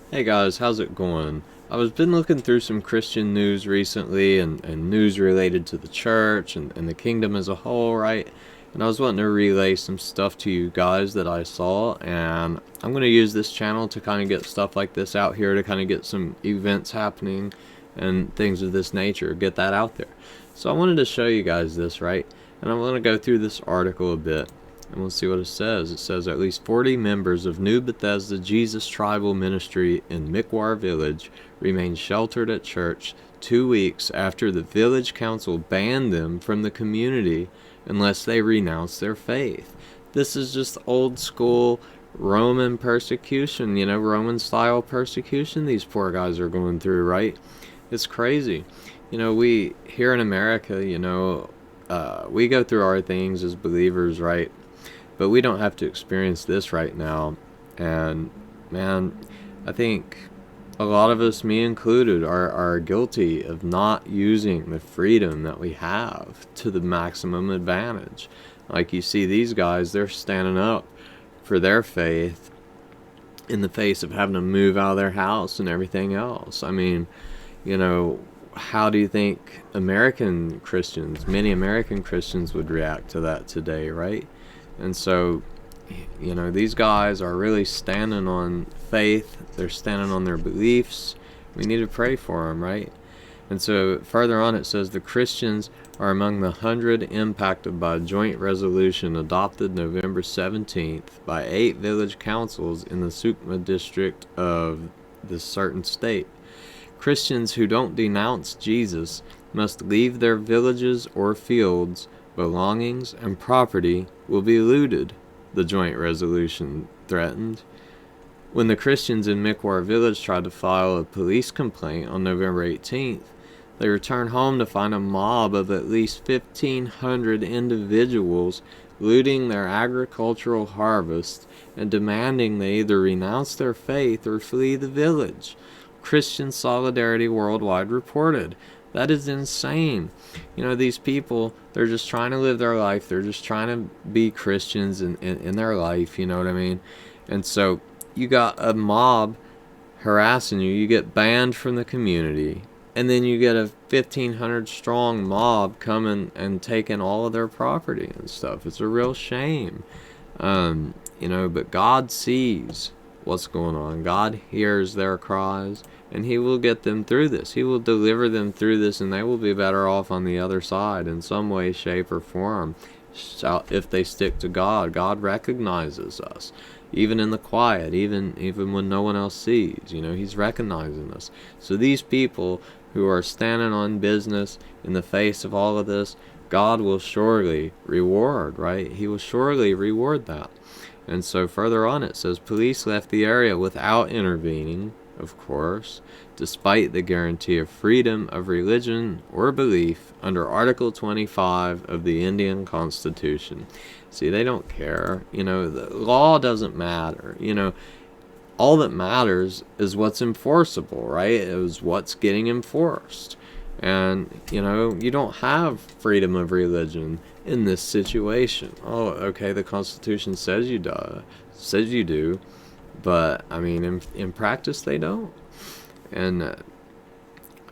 Hey guys, how's it going? I was been looking through some Christian news recently and news related to the church and the kingdom as a whole, right? And I was wanting to relay some stuff to you guys that I saw, and I'm going to use this channel to kind of get stuff like this out here to kind of get some events happening and things of this nature, get that out there. So I wanted to show you guys this, right? And I'm going to go through this article a bit and we'll see what it says. It says at least 40 members of New Bethesda Jesus Tribal Ministry in Mikwar Village remain sheltered at church 2 weeks after the village council banned them from the community unless they renounce their faith. This is just old school Roman persecution, Roman style persecution these poor guys are going through, right? It's crazy. We here in America, we go through our things as believers, right? But we don't have to experience this right now. And man, I think a lot of us, me included, are guilty of not using the freedom that we have to the maximum advantage. Like you see these guys, they're standing up for their faith in the face of having to move out of their house and everything else. I mean, how do you think many American Christians would react to that today, right? And so, these guys are really standing on faith. They're standing on their beliefs. We need to pray for them, right? And so further on it says the Christians are among the 100 impacted by a joint resolution adopted November 17th by 8 village councils in the Sukma district of this certain state. Christians who don't denounce Jesus must leave their villages or fields. Belongings and property will be looted, the joint resolution threatened. When the Christians in Mikwar village tried to file a police complaint on November 18th, they returned home to find a mob of at least 1,500 individuals looting their agricultural harvest and demanding they either renounce their faith or flee the village. Christian Solidarity Worldwide reported. That is insane. These people, they're just trying to live their life. They're just trying to be Christians in their life, you know what I mean? And so you got a mob harassing you. You get banned from the community. And then you get a 1,500 strong mob coming and taking all of their property and stuff. It's a real shame. But God sees what's going on. God hears their cries, and He will get them through this. He will deliver them through this, and they will be better off on the other side in some way, shape, or form. If they stick to God, God recognizes us, even in the quiet, even when no one else sees. He's recognizing us. So these people who are standing on business in the face of all of this, God will surely reward, right? He will surely reward that. And so further on it says police left the area without intervening, of course, despite the guarantee of freedom of religion or belief under Article 25 of the Indian Constitution. See, they don't care. The law doesn't matter. All that matters is what's enforceable, right? It was what's getting enforced. And, you don't have freedom of religion in this situation. Oh, okay, the Constitution says you do, but, I mean, in practice, they don't. And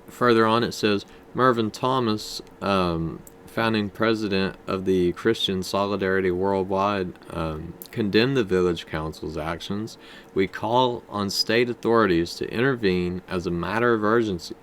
further on, it says, Mervyn Thomas, founding president of the Christian Solidarity Worldwide, condemned the village council's actions. We call on state authorities to intervene as a matter of urgency,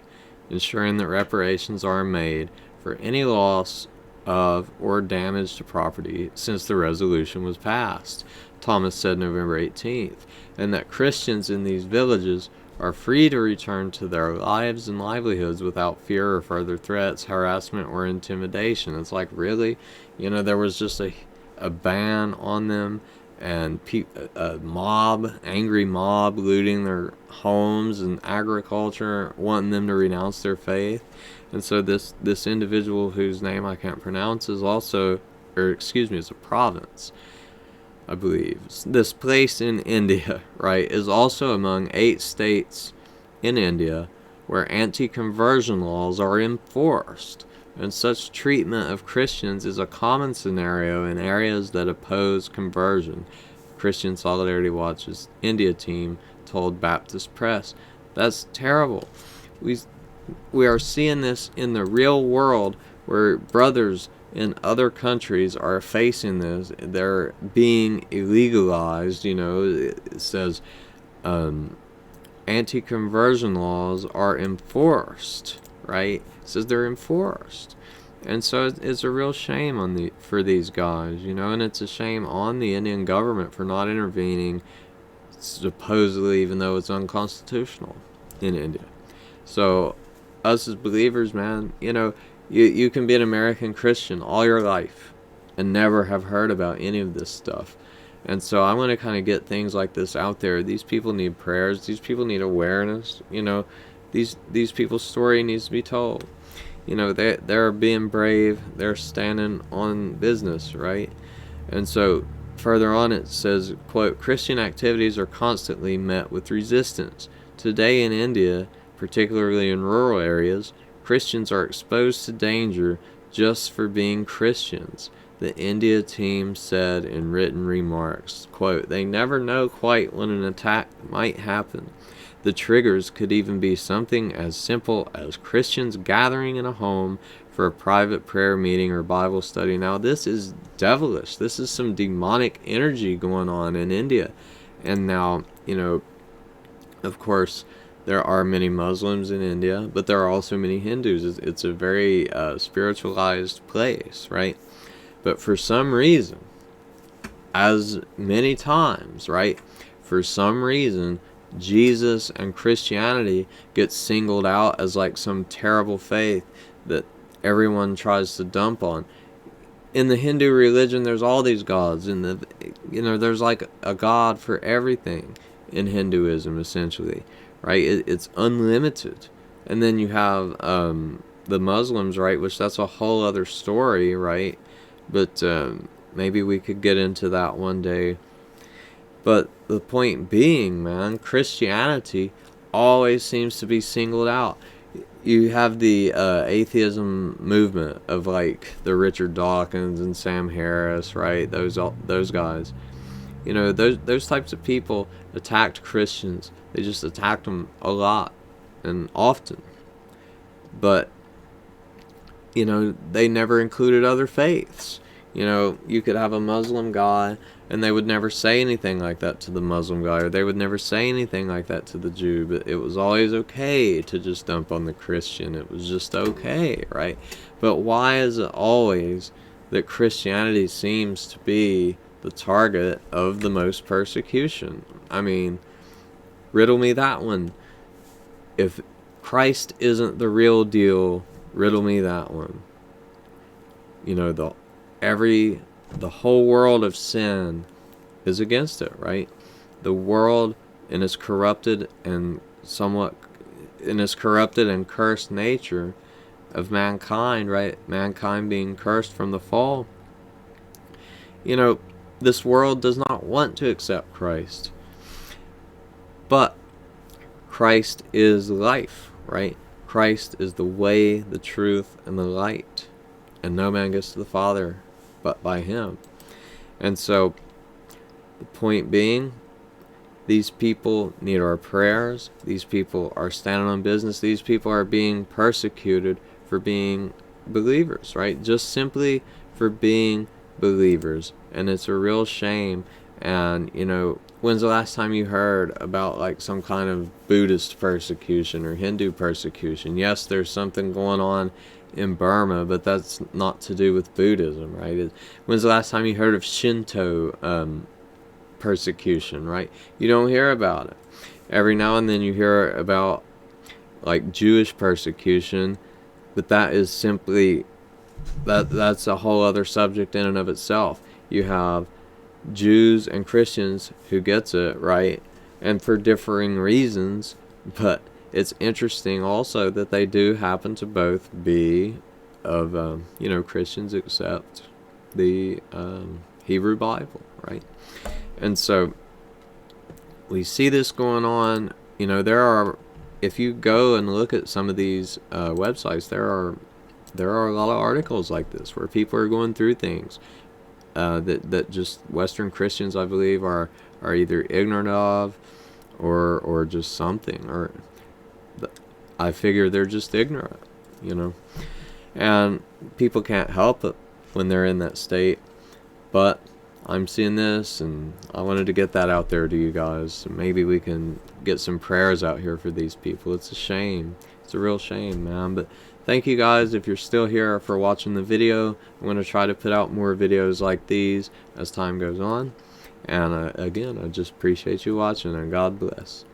ensuring that reparations are made for any loss of or damage to property since the resolution was passed, Thomas said November 18th, and that Christians in these villages are free to return to their lives and livelihoods without fear or further threats, harassment, or intimidation. It's like, really? There was just a ban on them, and a angry mob looting their homes and agriculture, wanting them to renounce their faith. And so this individual whose name I can't pronounce is is a province, I believe. This place in India, right, is also among 8 states in India where anti-conversion laws are enforced. And such treatment of Christians is a common scenario in areas that oppose conversion. Christian Solidarity Watch's India team told Baptist Press. That's terrible. We are seeing this in the real world, where brothers in other countries are facing this. They're being illegalized. It says anti-conversion laws are enforced, right? It says they're enforced. And so it's a real shame for these guys, and it's a shame on the Indian government for not intervening, supposedly, even though it's unconstitutional in India. So us as believers, man, you can be an American Christian all your life and never have heard about any of this stuff. And so I want to kind of get things like this out there. These people need prayers. These people need awareness. These people's story needs to be told. They're being brave. They're standing on business, right? And so further on it says, quote, Christian activities are constantly met with resistance. Today in India, particularly in rural areas, Christians are exposed to danger just for being Christians. The India team said in written remarks, quote, they never know quite when an attack might happen. The triggers could even be something as simple as Christians gathering in a home for a private prayer meeting or Bible study. Now, this is devilish. This is some demonic energy going on in India. And now, of course, there are many Muslims in India, but there are also many Hindus. It's a very spiritualized place, right? But for some reason, as many times, right, for some reason, Jesus and Christianity gets singled out as like some terrible faith that everyone tries to dump on. In the Hindu religion, there's all these gods, and there's like a god for everything in Hinduism, essentially, right? It's unlimited. And then you have the Muslims, right, which that's a whole other story, right? But maybe we could get into that one day. But the point being, man, Christianity always seems to be singled out. You have the atheism movement of like the Richard Dawkins and Sam Harris, right? Those guys. Those types of people attacked Christians. They just attacked them a lot and often. But they never included other faiths. You could have a Muslim guy and they would never say anything like that to the Muslim guy, or they would never say anything like that to the Jew, but it was always okay to just dump on the Christian. It was just okay, right? But why is it always that Christianity seems to be the target of the most persecution? I mean, riddle me that one. If Christ isn't the real deal, riddle me that one. The whole world of sin is against it, right? The world in its corrupted and cursed nature of mankind, right? Mankind being cursed from the fall. This world does not want to accept Christ. But Christ is life, right? Christ is the way, the truth, and the light. And no man gets to the Father but by him. And so, the point being, these people need our prayers. These people are standing on business. These people are being persecuted for being believers, right? Just simply for being believers. And it's a real shame. And, when's the last time you heard about like some kind of Buddhist persecution or Hindu persecution? Yes, there's something going on in Burma, but that's not to do with Buddhism, right? When's the last time you heard of Shinto persecution, right? You don't hear about it. Every now and then you hear about like Jewish persecution, but that is simply that's a whole other subject in and of itself. You have Jews and Christians who gets it, right? And for differing reasons, but it's interesting also that they do happen to both be of, Christians accept the Hebrew Bible, right? And so we see this going on. If you go and look at some of these websites, there are a lot of articles like this where people are going through things that just Western Christians, I believe, are either ignorant of, or just something, or I figure they're just ignorant, you know. And people can't help it when they're in that state. But I'm seeing this, and I wanted to get that out there to you guys. Maybe we can get some prayers out here for these people. It's a shame. It's a real shame, man. But thank you guys if you're still here for watching the video. I'm going to try to put out more videos like these as time goes on. And again, I just appreciate you watching, and God bless.